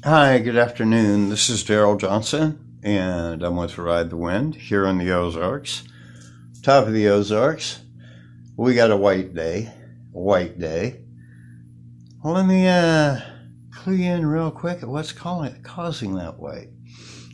Hi, good afternoon. This is Daryl Johnson, and I'm with Ride the Wind here in the Ozarks. Top of the Ozarks, we got a white day. Well, let me clue you in real quick at what's causing that white.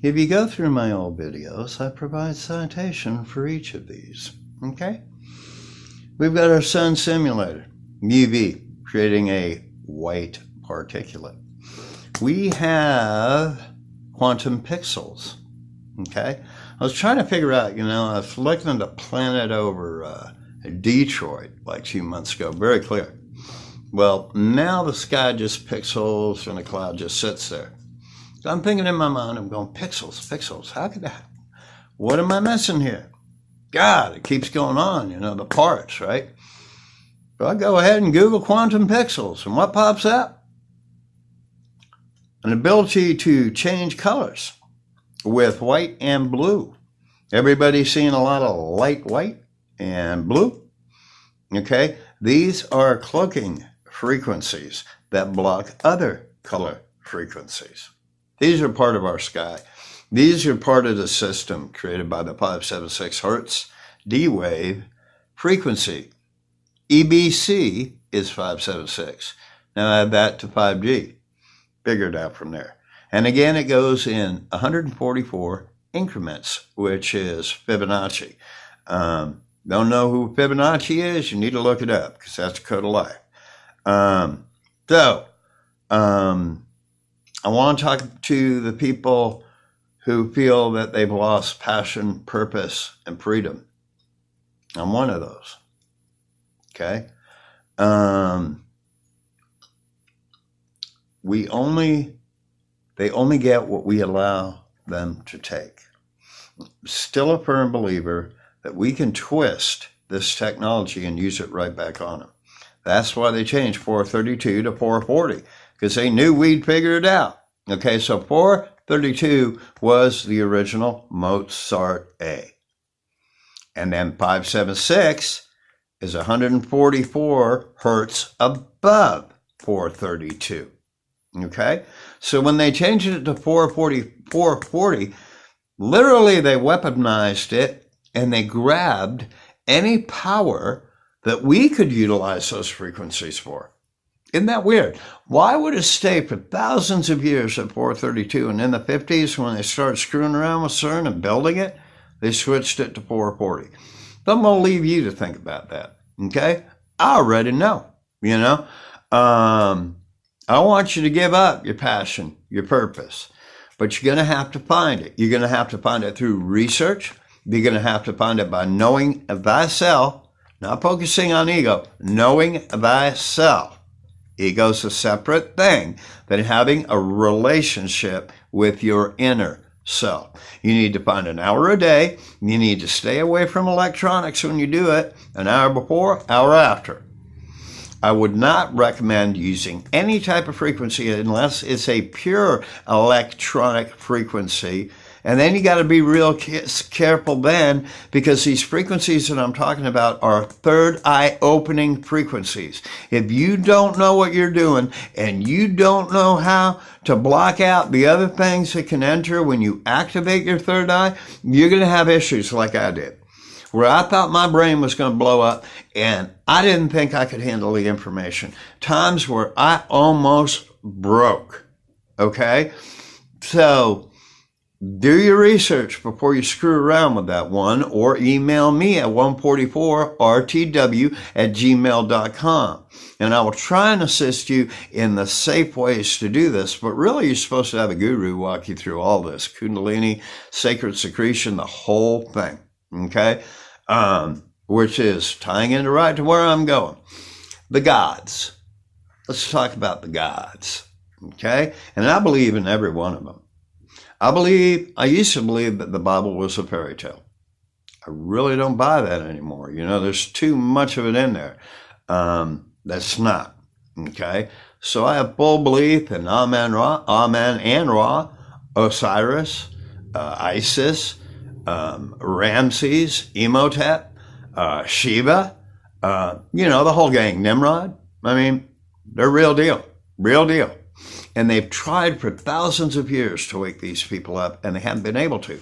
If you go through my old videos, I provide citation for each of these. Okay? We've got our sun simulator, UV, creating a white particulate. We have quantum pixels. Okay, I was trying to figure out, I was looking at a planet over Detroit like 2 months ago, very clear. Well, now the sky just pixels and the cloud just sits there. So I'm thinking in my mind, I'm going, pixels, how could that? What am I missing here? God, it keeps going on, the parts, right? So I go ahead and Google quantum pixels, and what pops up? An ability to change colors with white and blue. Everybody's seeing a lot of light white and blue. Okay, these are cloaking frequencies that block other color frequencies. These are part of our sky. These are part of the system created by the 576 Hertz D-Wave frequency. EBC is 576. Now add that to 5G. Figured out from there. And again, it goes in 144 increments, which is Fibonacci. Don't know who Fibonacci is? You need to look it up because that's the code of life. I want to talk to the people who feel that they've lost passion, purpose, and freedom. I'm one of those. Okay. They only get what we allow them to take. Still a firm believer that we can twist this technology and use it right back on them. That's why they changed 432 to 440, because they knew we'd figure it out. Okay, so 432 was the original Mozart A. And then 576 is 144 hertz above 432. Okay, so when they changed it to 440, literally they weaponized it and they grabbed any power that we could utilize those frequencies for. Isn't that weird? Why would it stay for thousands of years at 432, and in the 50s when they started screwing around with CERN and building it, they switched it to 440? So I'm going to leave you to think about that. Okay, I already know, I want you to give up your passion, your purpose, but you're going to have to find it. You're going to have to find it through research. You're going to have to find it by knowing thyself, not focusing on ego, knowing thyself. Ego's a separate thing than having a relationship with your inner self. You need to find an hour a day. You need to stay away from electronics when you do it, an hour before, hour after. I would not recommend using any type of frequency unless it's a pure electronic frequency. And then you got to be real careful then, because these frequencies that I'm talking about are third eye opening frequencies. If you don't know what you're doing and you don't know how to block out the other things that can enter when you activate your third eye, you're going to have issues like I did, where I thought my brain was going to blow up and I didn't think I could handle the information. Times where I almost broke. Okay? So do your research before you screw around with that one, or email me at 144rtw@gmail.com. And I will try and assist you in the safe ways to do this. But really, you're supposed to have a guru walk you through all this. Kundalini, sacred secretion, the whole thing. Okay? Which is tying into right to where I'm going. The gods. Let's talk about the gods. Okay? And I believe in every one of them. I used to believe that the Bible was a fairy tale. I really don't buy that anymore. There's too much of it in there. That's not. Okay? So I have full belief in Amen and Ra, Osiris, Isis, Ramses, Imhotep, Shiva, the whole gang, Nimrod. I mean, they're real deal. And they've tried for thousands of years to wake these people up, and they haven't been able to.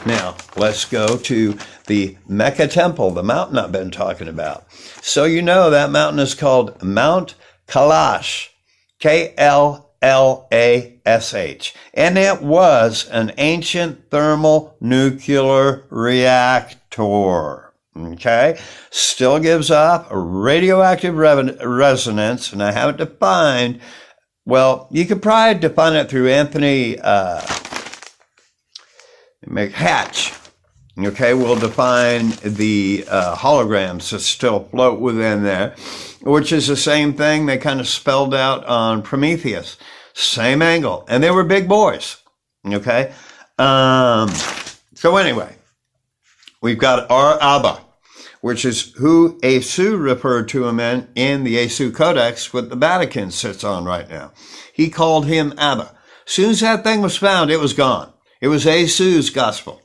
Now, let's go to the Mecca Temple, the mountain I've been talking about. So you know that mountain is called Mount Kailash, K-L-L-A-S-H. And it was an ancient thermal nuclear reactor. Okay? Still gives off a radioactive resonance, and I have it defined. Well, you could probably define it through Anthony Hatch. Okay, we'll define the holograms that still float within there, which is the same thing they kind of spelled out on Prometheus. Same angle. And they were big boys. Okay? So anyway, we've got our Abba, which is who Asu referred to him in the Asu Codex, what the Vatican sits on right now. He called him Abba. As soon as that thing was found, it was gone. It was Asu's gospel.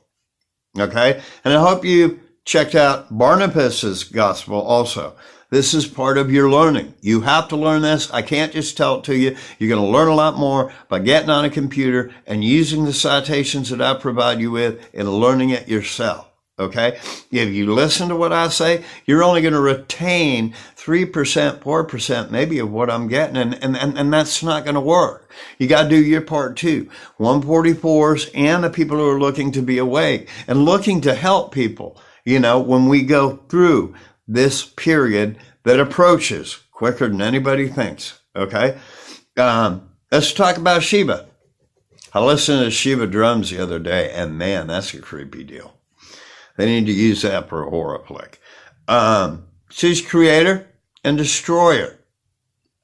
Okay? And I hope you checked out Barnabas's gospel also. This is part of your learning. You have to learn this. I can't just tell it to you. You're going to learn a lot more by getting on a computer and using the citations that I provide you with and learning it yourself. Okay? If you listen to what I say, you're only going to retain 3%, 4% maybe of what I'm getting, and that's not going to work. You got to do your part too. 144s and the people who are looking to be awake and looking to help people, when we go through this period that approaches quicker than anybody thinks. Okay? Let's talk about Shiva. I listened to Shiva drums the other day, and man, that's a creepy deal. They need to use that for a horror flick. She's creator and destroyer.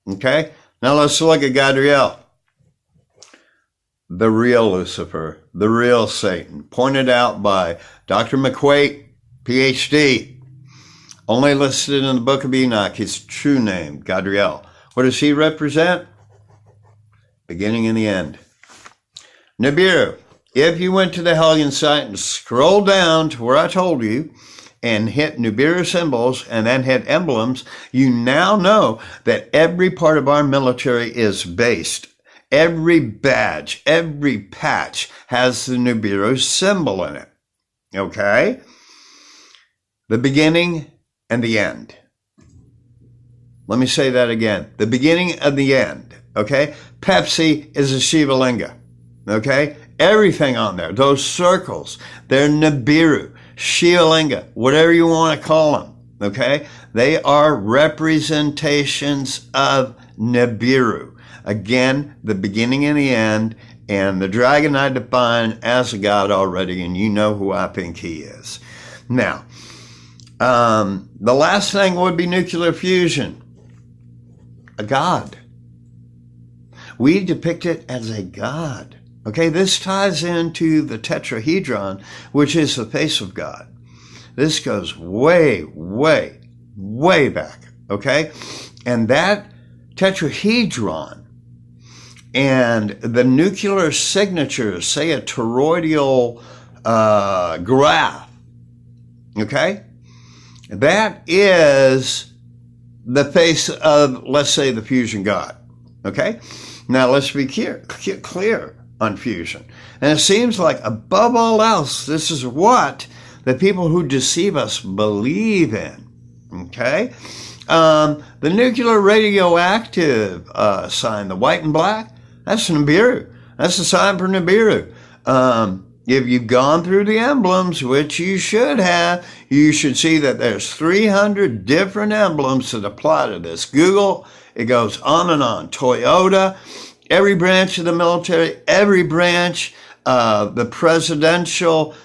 Okay? Now let's look at Gadriel. The real Lucifer, the real Satan, pointed out by Dr. McQuaid, PhD, only listed in the Book of Enoch, his true name, Gadriel. What does he represent? Beginning and the end. Nibiru. If you went to the Hellion site and scrolled down to where I told you and hit Nibiru symbols and then hit emblems, you now know that every part of our military is based. Every badge, every patch has the Nibiru symbol in it. Okay? The beginning and the end. Let me say that again. The beginning and the end. Okay? Pepsi is a Shiva Linga. Okay? Everything on there, those circles, they're Nibiru, Shiva Linga, whatever you want to call them, okay? They are representations of Nibiru. Again, the beginning and the end, and the dragon I define as a god already, and you know who I think he is. Now, the last thing would be nuclear fusion. A god. We depict it as a god. Okay, this ties into the tetrahedron, which is the face of God. This goes way, way, way back, okay? And that tetrahedron and the nuclear signatures, say a toroidal graph, okay? That is the face of, let's say, the fusion god, okay? Now, let's be clear on fusion. And it seems like above all else, this is what the people who deceive us believe in. Okay? The nuclear radioactive sign, the white and black, that's Nibiru. That's the sign for Nibiru. If you've gone through the emblems, which you should have, you should see that there's 300 different emblems that apply to this. Google, it goes on and on. Toyota, every branch of the military, every branch, the presidential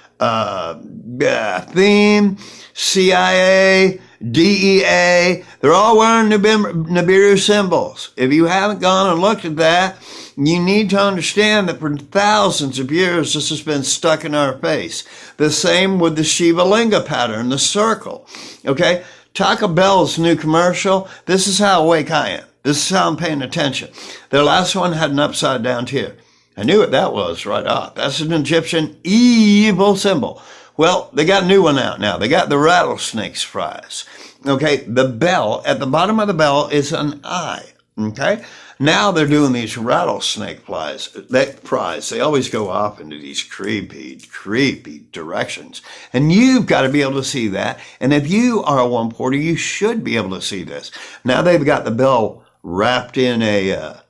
theme, CIA, DEA, they're all wearing Nibiru symbols. If you haven't gone and looked at that, you need to understand that for thousands of years, this has been stuck in our face. The same with the Shiva Linga pattern, the circle. Okay? Taco Bell's new commercial, this is how awake I am. This is how I'm paying attention. Their last one had an upside down tear. I knew what that was right off. That's an Egyptian evil symbol. Well, they got a new one out now. They got the rattlesnake's fries. Okay, the bell, at the bottom of the bell is an eye. Okay, Now they're doing these rattlesnake flies. They always go off into these creepy directions. And you've got to be able to see that. And if you are a 140, you should be able to see this. Now they've got the bell wrapped in a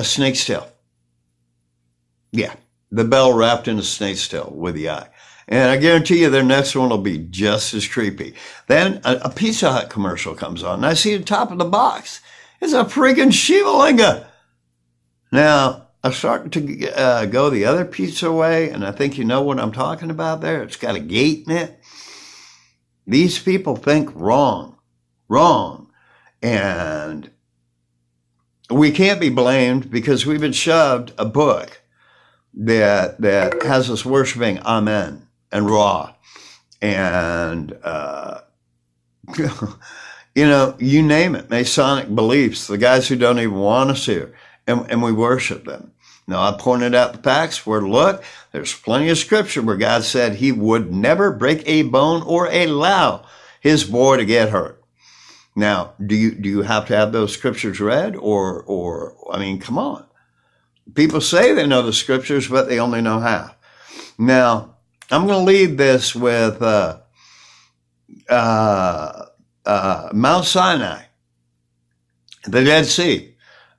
snake's tail. Yeah, the bell wrapped in a snake's tail with the eye. And I guarantee you their next one will be just as creepy. Then a Pizza Hut commercial comes on, and I see the top of the box. It's a freaking Shiva Linga. Now, I'm starting to go the other pizza way, and I think you know what I'm talking about there. It's got a gate in it. These people think wrong. And we can't be blamed because we've been shoved a book that has us worshiping Amen and Ra. And, you know, you name it, Masonic beliefs, the guys who don't even want us here, and we worship them. Now, I pointed out the facts where, look, there's plenty of scripture where God said he would never break a bone or allow his boy to get hurt. Now, do you have to have those scriptures read? Or I mean, come on. People say they know the scriptures, but they only know half. Now, I'm going to leave this with Mount Sinai, the Dead Sea.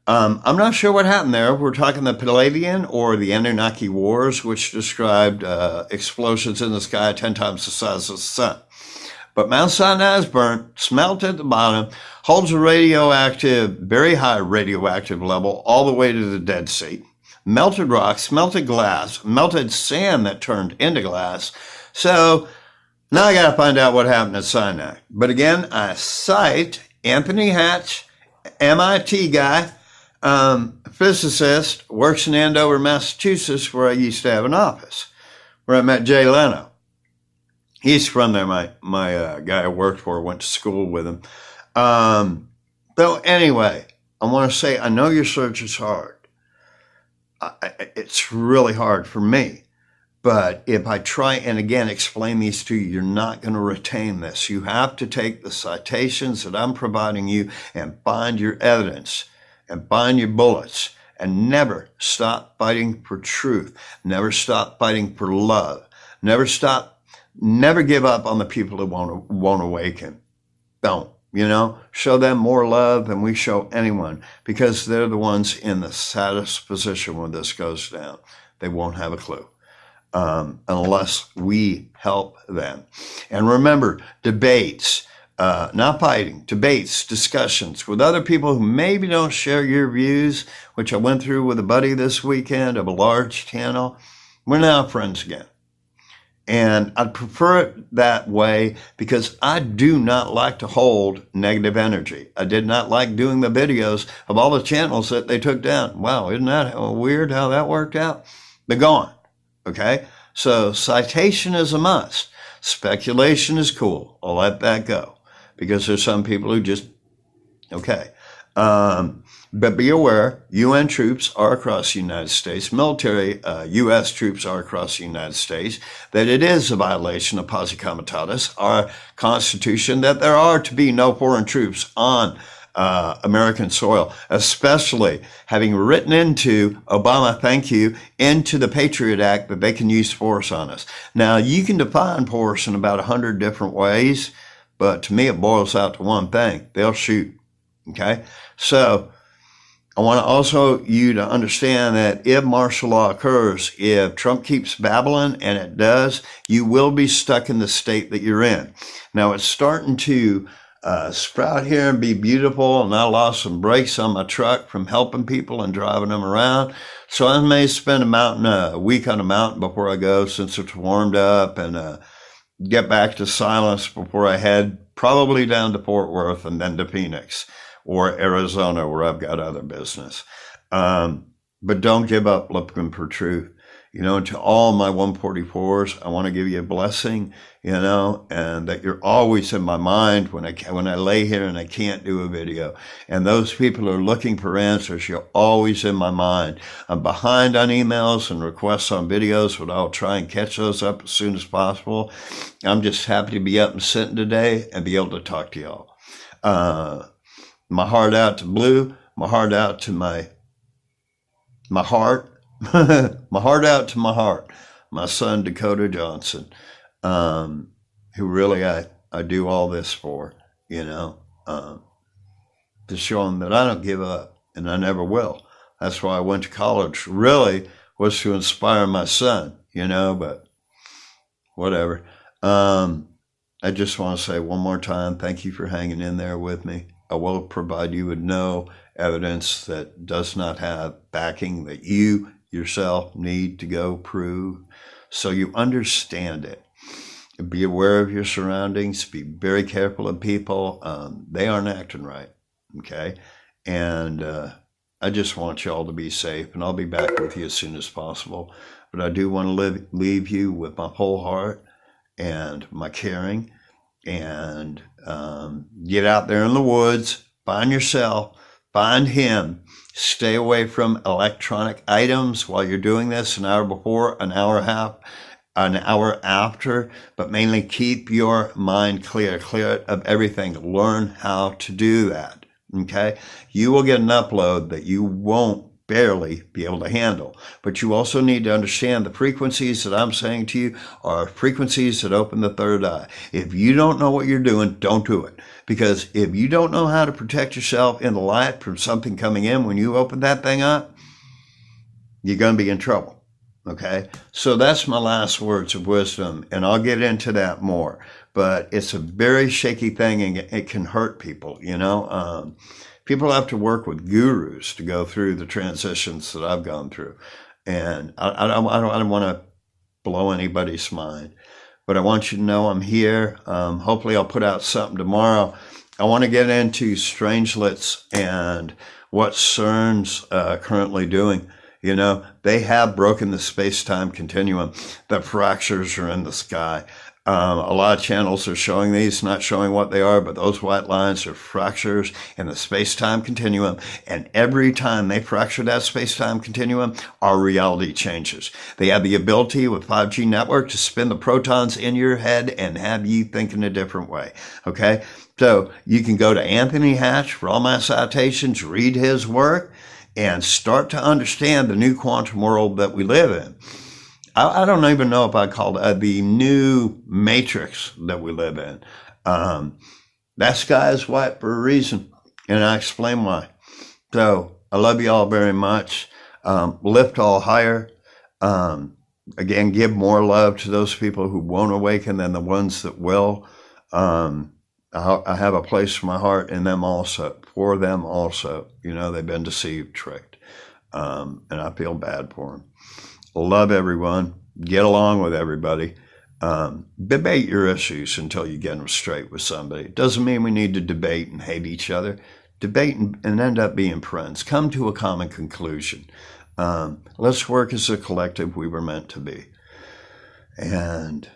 I'm not sure what happened there. We're talking the Palladian or the Anunnaki Wars, which described explosions in the sky 10 times the size of the sun. But Mount Sinai is burnt, smelted at the bottom, holds a radioactive, very high radioactive level all the way to the Dead Sea. Melted rocks, melted glass, melted sand that turned into glass. So now I got to find out what happened at Sinai. But again, I cite Anthony Hatch, MIT guy, physicist, works in Andover, Massachusetts, where I used to have an office, where I met Jay Leno. He's from there. My guy I worked for, went to school with him. So anyway, I want to say, I know your search is hard. It's really hard for me. But if I try and again explain these to you, you're not going to retain this. You have to take the citations that I'm providing you and find your evidence and find your bullets and never stop fighting for truth. Never stop fighting for love. Never give up on the people that won't awaken. Don't, show them more love than we show anyone because they're the ones in the saddest position when this goes down. They won't have a clue. Unless we help them. And remember, debates, not fighting, debates, discussions with other people who maybe don't share your views, which I went through with a buddy this weekend of a large channel. We're now friends again. And I'd prefer it that way because I do not like to hold negative energy. I did not like doing the videos of all the channels that they took down. Wow, isn't that weird how that worked out? They're gone. Okay, so citation is a must. Speculation is cool. I'll let that go because there's some people who just, okay. But be aware, UN troops are across the United States, military U.S. troops are across the United States, that it is a violation of Posse Comitatus, our Constitution, that there are to be no foreign troops on American soil, especially having written into Obama, thank you, into the Patriot Act that they can use force on us. Now, you can define force in about 100 different ways, but to me, it boils out to one thing. They'll shoot, okay? So I want to also you to understand that if martial law occurs, if Trump keeps babbling, and it does, you will be stuck in the state that you're in. Now, it's starting to sprout here and be beautiful, and I lost some brakes on my truck from helping people and driving them around. So I may spend a week on a mountain before I go since it's warmed up, and get back to silence before I head probably down to Fort Worth and then to Phoenix or Arizona where I've got other business. But don't give up looking for truth. To all my 144s, I want to give you a blessing, and that you're always in my mind when I lay here and I can't do a video. And those people who are looking for answers, you're always in my mind. I'm behind on emails and requests on videos, but I'll try and catch those up as soon as possible. I'm just happy to be up and sitting today and be able to talk to y'all. My heart out to Blue. my heart out to my heart, my heart out to my heart, my son, Dakota Johnson, who really I do all this for, to show him that I don't give up and I never will. That's why I went to college, really, was to inspire my son, but whatever. I just want to say one more time, thank you for hanging in there with me. I will provide you with no evidence that does not have backing that you yourself need to go prove, so you understand it. Be aware of your surroundings. Be very careful of people. They aren't acting right, okay? And I just want you all to be safe, and I'll be back with you as soon as possible. But I do want to leave you with my whole heart and my caring, and get out there in the woods, find yourself, find him. Stay away from electronic items while you're doing this, an hour before, an hour after, but mainly keep your mind clear of everything. Learn how to do that, okay? You will get an upload that you won't barely be able to handle, but you also need to understand the frequencies that I'm saying to you are frequencies that open the third eye. If you don't know what you're doing, don't do it. Because if you don't know how to protect yourself in the light from something coming in when you open that thing up, you're going to be in trouble. Okay? So that's my last words of wisdom, and I'll get into that more. But it's a very shaky thing, and it can hurt people, People have to work with gurus to go through the transitions that I've gone through. And I don't want to blow anybody's mind, but I want you to know I'm here. Hopefully I'll put out something tomorrow. I want to get into strangelets and what CERN's currently doing. They have broken the space-time continuum. The fractures are in the sky. A lot of channels are showing these, not showing what they are, but those white lines are fractures in the space-time continuum. And every time they fracture that space-time continuum, our reality changes. They have the ability with 5G network to spin the protons in your head and have you think in a different way. Okay? So you can go to Anthony Hatch for all my citations, read his work, and start to understand the new quantum world that we live in. I don't even know if I call it the new matrix that we live in. That sky is white for a reason, and I explain why. So I love you all very much. Lift all higher. Again, give more love to those people who won't awaken than the ones that will. I have a place for my heart in them also, for them also. They've been deceived, tricked, and I feel bad for them. Love everyone. Get along with everybody. Debate your issues until you get them straight with somebody. It doesn't mean we need to debate and hate each other. Debate and end up being friends. Come to a common conclusion. Let's work as a collective we were meant to be. And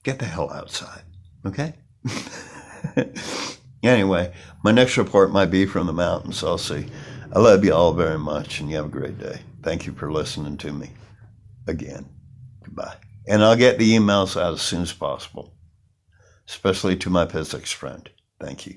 get the hell outside. Okay? Anyway, my next report might be from the mountains. I'll see. I love you all very much, and you have a great day. Thank you for listening to me. Again, goodbye. And I'll get the emails out as soon as possible, especially to my physics friend. Thank you.